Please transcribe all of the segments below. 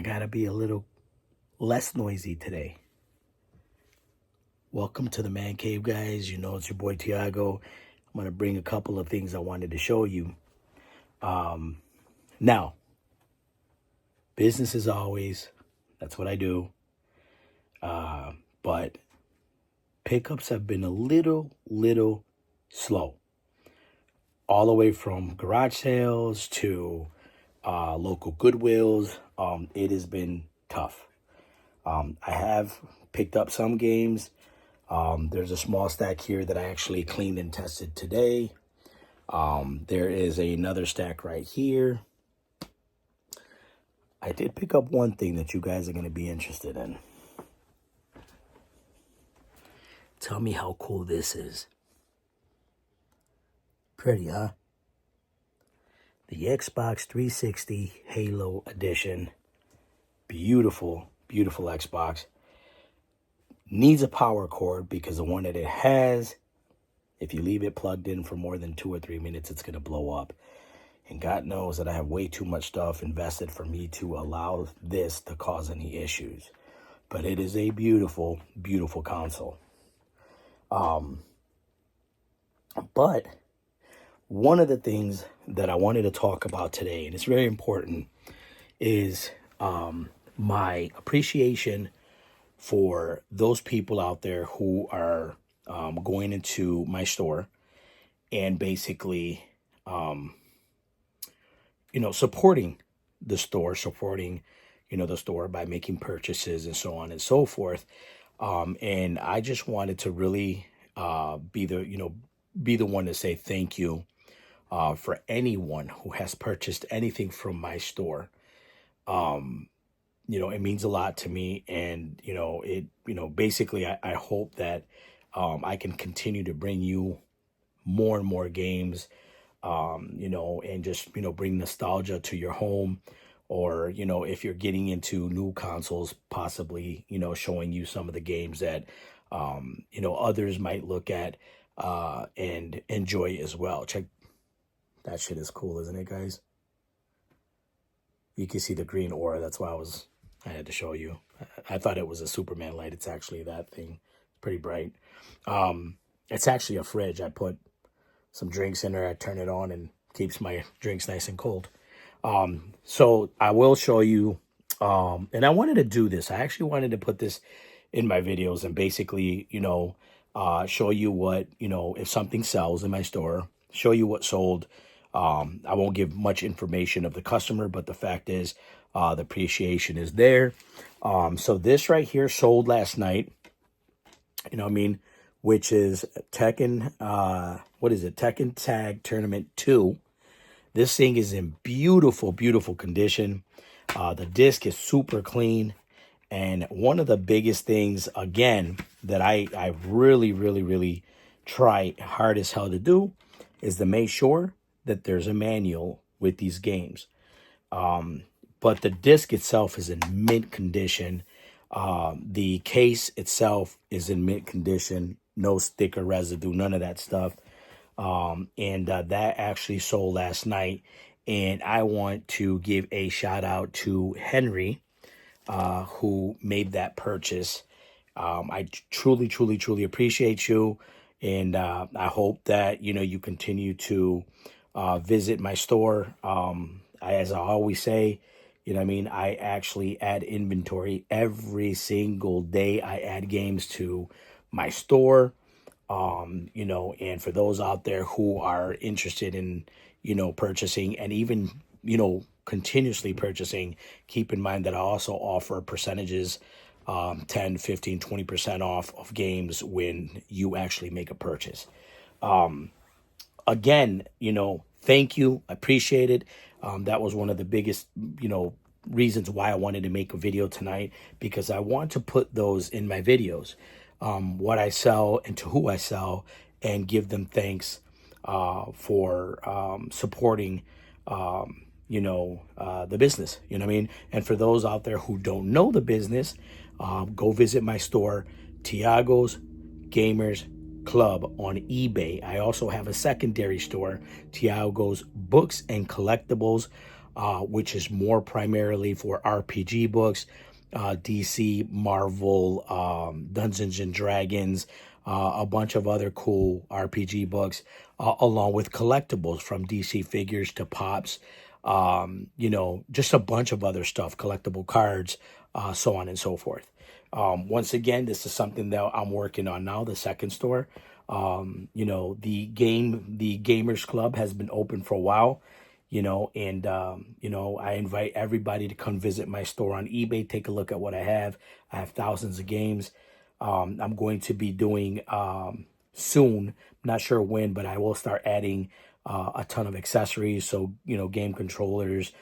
gotta be a little less noisy today. Welcome to the Man Cave, guys. You know it's your boy Tiago. I'm gonna bring a couple of things I wanted to show you. Now, business as always. That's what I do. But pickups have been a little slow. All the way from garage sales to local Goodwills. It has been tough. I have picked up some games. There's a small stack here that I actually cleaned and tested today. There is another stack right here. I did pick up one thing that you guys are going to be interested in. Tell me how cool this is. Pretty, huh? The Xbox 360 Halo Edition. Beautiful, beautiful Xbox. Needs a power cord because the one that it has, if you leave it plugged in for more than 2 or 3 minutes, it's going to blow up. And God knows that I have way too much stuff invested for me to allow this to cause any issues. But it is a beautiful, beautiful console. But one of the things that I wanted to talk about today, and it's very important, is my appreciation for those people out there who are going into my store and basically, supporting the store, the store by making purchases and so on and so forth. And I just wanted to really be the one to say thank you for anyone who has purchased anything from my store. It means a lot to me, and basically I hope that I can continue to bring you more and more games, and just bring nostalgia to your home, or if you're getting into new consoles, possibly showing you some of the games that others might look at and enjoy as well. Check that shit is cool, isn't it, guys? You can see the green aura. That's why I had to show you. I thought it was a Superman light. It's actually that thing. Pretty bright. It's actually a fridge. I put some drinks in there. I turn it on and keeps my drinks nice and cold. So I will show you. And I wanted to do this. I actually wanted to put this in my videos and basically, show you what, if something sells in my store, show you what sold. I won't give much information of the customer, but the fact is, the appreciation is there. So this right here sold last night, which is Tekken, Tekken Tag Tournament 2. This thing is in beautiful, beautiful condition. The disc is super clean. And one of the biggest things, again, that I really try hard as hell to do is to make sure that there's a manual with these games. But the disc itself is in mint condition. The case itself is in mint condition. No sticker residue, none of that stuff. And that actually sold last night. And I want to give a shout out to Henry, who made that purchase. I truly appreciate you. And I hope that, you continue to visit my store. As I always say, I actually add inventory every single day. I add games to my store, and for those out there who are interested in, purchasing and even, continuously purchasing, keep in mind that I also offer percentages, 10, 15, 20% off of games when you actually make a purchase. Again, thank you. I appreciate it. That was one of the biggest, reasons why I wanted to make a video tonight, because I want to put those in my videos, what I sell and to who I sell, and give them thanks for supporting, the business, And for those out there who don't know the business, go visit my store, Tiago's Gamers Club on eBay. I also have a secondary store, Tiago's Books and Collectibles, which is more primarily for RPG books, DC, Marvel, Dungeons and Dragons, a bunch of other cool RPG books, along with collectibles from DC figures to pops, just a bunch of other stuff, collectible cards, so on and so forth. Once again, this is something that I'm working on now, the second store. The Gamers Club has been open for a while, and I invite everybody to come visit my store on eBay, take a look at what I have. I have thousands of games. I'm going to be doing soon, not sure when, but I will start adding a ton of accessories. So, game controllers,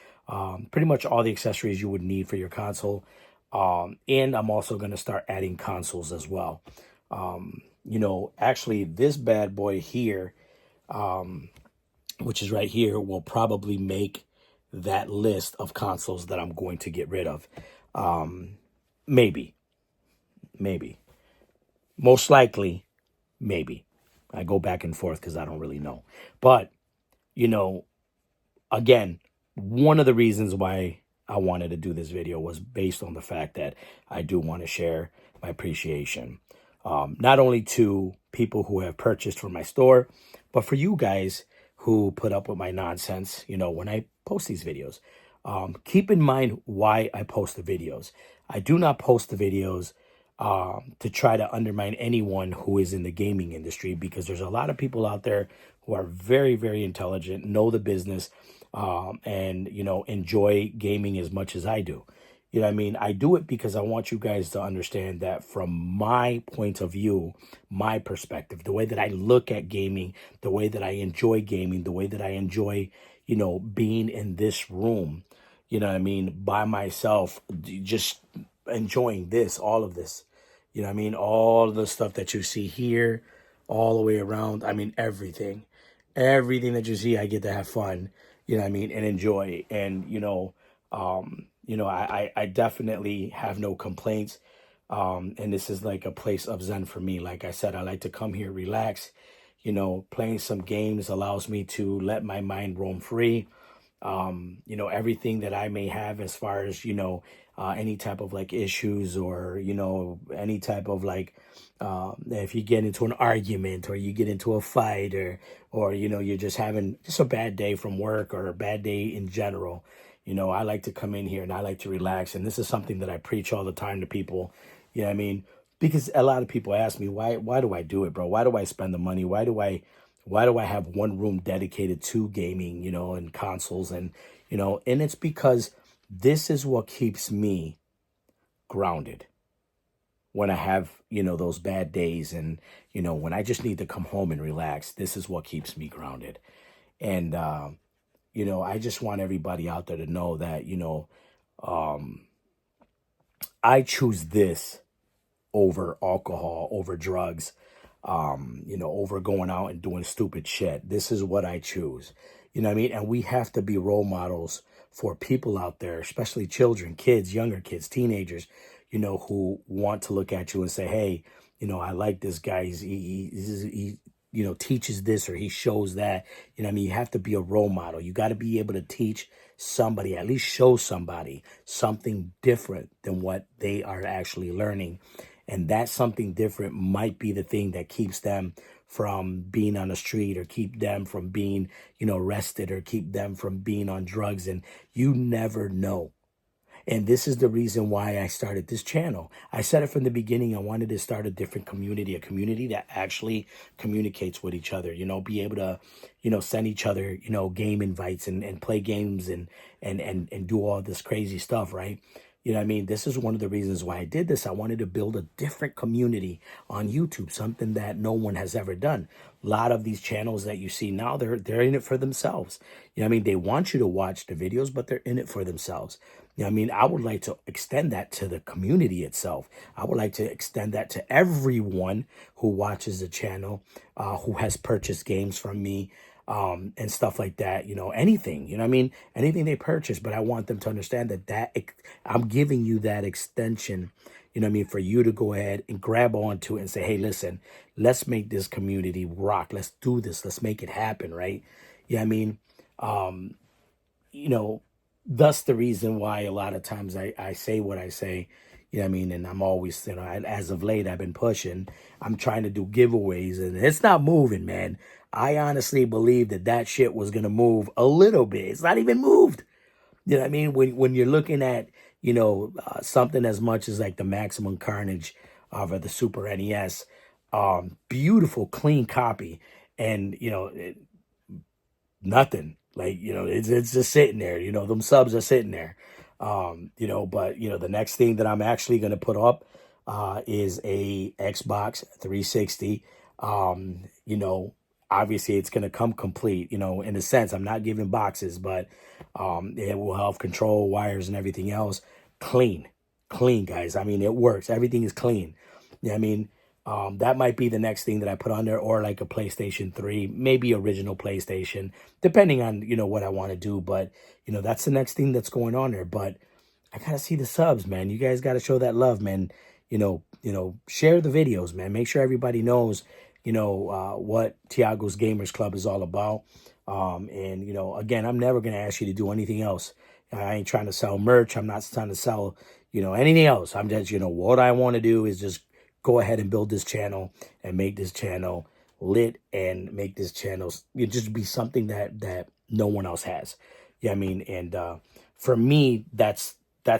pretty much all the accessories you would need for your console. And I'm also going to start adding consoles as well. Actually, this bad boy here, which is right here, will probably make that list of consoles that I'm going to get rid of. Maybe. Most likely, maybe. I go back and forth because I don't really know. But, again, one of the reasons why I wanted to do this video was based on the fact that I do want to share my appreciation. Not only to people who have purchased from my store, but for you guys who put up with my nonsense, when I post these videos. Keep in mind why I post the videos. I do not post the videos to try to undermine anyone who is in the gaming industry, because there's a lot of people out there who are very, very intelligent, know the business, and, enjoy gaming as much as I do. I do it because I want you guys to understand that from my point of view, my perspective, the way that I look at gaming, the way that I enjoy gaming, the way that I enjoy, being in this room, by myself, just enjoying all of this, all of the stuff that you see here, all the way around. Everything that you see, I get to have fun, and enjoy. And, I definitely have no complaints. And this is like a place of zen for me. Like I said, I like to come here, relax. Playing some games allows me to let my mind roam free. Everything that I may have as far as, any type of like issues, or, any type of like, if you get into an argument, or you get into a fight, or, you're just having just a bad day from work, or a bad day in general. I like to come in here and I like to relax. And this is something that I preach all the time to people. Because a lot of people ask me, why do I do it, bro? Why do I spend the money? Why do I have one room dedicated to gaming, and consoles, and it's because this is what keeps me grounded when I have, those bad days, and, when I just need to come home and relax. This is what keeps me grounded. And, I just want everybody out there to know that, I choose this over alcohol, over drugs, over going out and doing stupid shit. This is what I choose. And we have to be role models for people out there, especially children, kids, younger kids, teenagers, who want to look at you and say, hey, I like this guy. He teaches this, or he shows that. You have to be a role model. You got to be able to teach somebody, at least show somebody something different than what they are actually learning. And that something different might be the thing that keeps them from being on the street, or keep them from being, arrested, or keep them from being on drugs. And you never know. And this is the reason why I started this channel. I said it from the beginning. I wanted to start a different community, a community that actually communicates with each other, be able to, send each other, game invites, and play games, and do all this crazy stuff, right? This is one of the reasons why I did this. I wanted to build a different community on YouTube, something that no one has ever done. A lot of these channels that you see now, they're in it for themselves. They want you to watch the videos, but they're in it for themselves. I would like to extend that to the community itself. I would like to extend that to everyone who watches the channel, who has purchased games from me, and stuff like that, anything, anything they purchase. But I want them to understand that I'm giving you that extension, for you to go ahead and grab onto it and say, hey, listen, let's make this community rock. Let's do this. Let's make it happen. Right. Um, thus the reason why a lot of times I say what I say, you know what I mean? And I'm always, as of late, I've been pushing. I'm trying to do giveaways and it's not moving, man. I honestly believe that that shit was going to move a little bit. It's not even moved. You know what I mean? When you're looking at, something as much as like the Maximum Carnage of the Super NES, beautiful, clean copy. And, nothing. Like, it's just sitting there. Them subs are sitting there. But the next thing that I'm actually gonna put up is a Xbox 360. Obviously it's gonna come complete, in a sense. I'm not giving boxes, but it will have control wires and everything else. Clean. Clean, guys. I mean, it works. Everything is clean. I mean, that might be the next thing that I put on there, or like a PlayStation 3, maybe original PlayStation, depending on, what I want to do. But, that's the next thing that's going on there. But I gotta see the subs, man. You guys gotta show that love, man. Share the videos, man. Make sure everybody knows, what Tiago's Gamers Club is all about. And again, I'm never gonna ask you to do anything else. I ain't trying to sell merch. I'm not trying to sell, anything else. I'm just, what I want to do is just go ahead and build this channel and make this channel lit and make this channel just be something that no one else has. Yeah, I mean, and for me, that's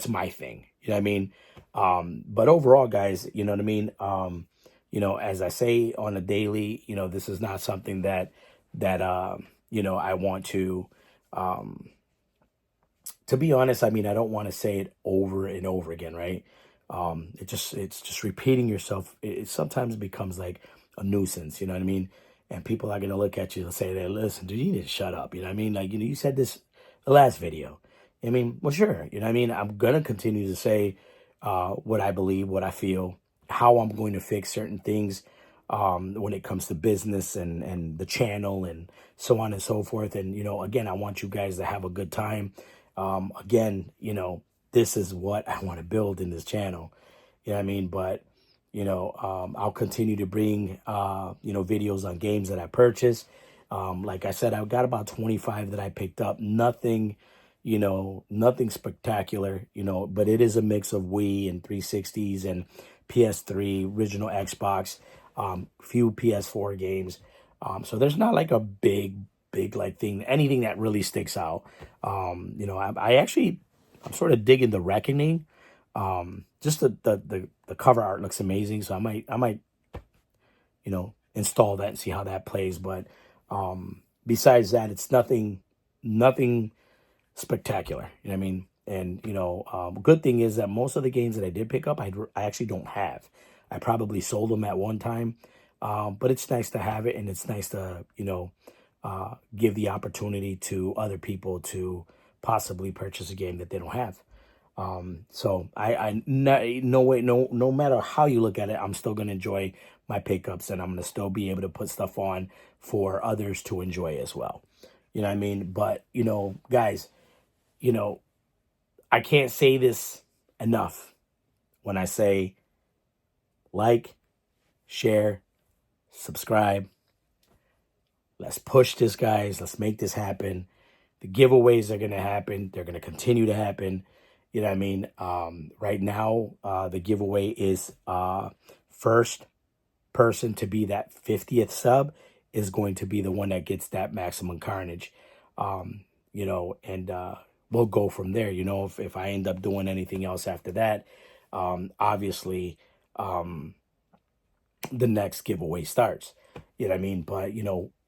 my thing. You know what I mean? But overall, guys, you know what I mean? As I say on a daily, this is not something that I want to be honest. I mean, I don't want to say it over and over again, right? It's just repeating yourself. It sometimes becomes like a nuisance, you know what I mean? And people are gonna look at you and say, "Hey, listen, dude, you need to shut up." You know what I mean? Like, you said this the last video. I mean, well, sure. You know what I mean? I'm gonna continue to say what I believe, what I feel, how I'm going to fix certain things when it comes to business and the channel and so on and so forth. And, again, I want you guys to have a good time. Again, this is what I want to build in this channel. You know what I mean? But, I'll continue to bring, videos on games that I purchased. Like I said, I've got about 25 that I picked up. Nothing spectacular, but it is a mix of Wii and 360s and PS3, original Xbox, few PS4 games. So there's not like a big like thing, anything that really sticks out. I'm sort of digging the Reckoning. Just the cover art looks amazing. So I might install that and see how that plays. But besides that, it's nothing spectacular. You know what I mean? And, good thing is that most of the games that I did pick up, I actually don't have. I probably sold them at one time. But it's nice to have it, and it's nice to, give the opportunity to other people to possibly purchase a game that they don't have. So no matter how you look at it, I'm still going to enjoy my pickups, and I'm going to still be able to put stuff on for others to enjoy as well. You know what I mean? But, guys, I can't say this enough when I say like, share, subscribe. Let's push this, guys. Let's make this happen. The giveaways are going to happen. They're going to continue to happen. You know what I mean? Right now, the giveaway is first person to be that 50th sub is going to be the one that gets that Maximum Carnage. And we'll go from there. If I end up doing anything else after that, obviously, the next giveaway starts. You know what I mean? But,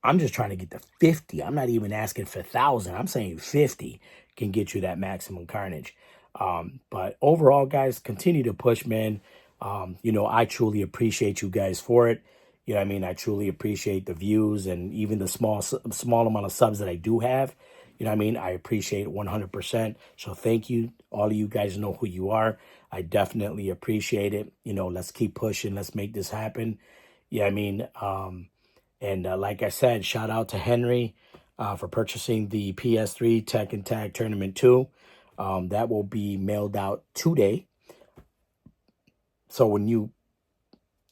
I'm just trying to get to 50. I'm not even asking for 1,000. I'm saying 50 can get you that Maximum Carnage. But overall, guys, continue to push, man. I truly appreciate you guys for it. You know what I mean? I truly appreciate the views and even the small amount of subs that I do have. You know what I mean? I appreciate it 100%. So thank you. All of you guys know who you are. I definitely appreciate it. Let's keep pushing. Let's make this happen. Yeah, I mean, and like I said, shout out to Henry for purchasing the PS3 Tekken Tag Tournament 2. That will be mailed out today. So when you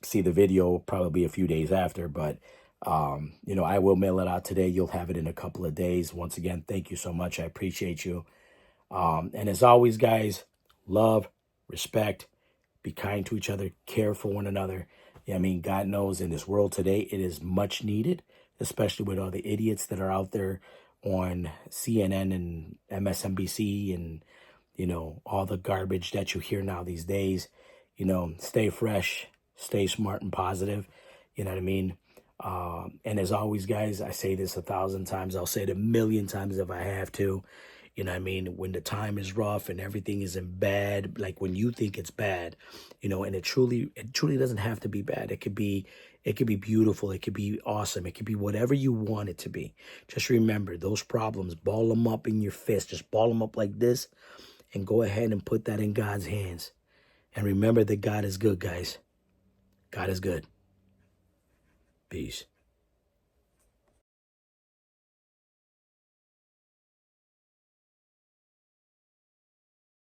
see the video, probably a few days after, but I will mail it out today. You'll have it in a couple of days. Once again, thank you so much. I appreciate you. And as always, guys, love, respect, be kind to each other, care for one another. I mean, God knows in this world today, it is much needed, especially with all the idiots that are out there on CNN and MSNBC and, all the garbage that you hear now these days. Stay fresh, stay smart and positive. You know what I mean? And as always, guys, I say this 1,000 times. I'll say it 1,000,000 times if I have to. You know what I mean? When the time is rough and everything isn't bad, like when you think it's bad, and it truly doesn't have to be bad. It could be beautiful. It could be awesome. It could be whatever you want it to be. Just remember those problems, ball them up in your fist. Just ball them up like this and go ahead and put that in God's hands. And remember that God is good, guys. God is good. Peace.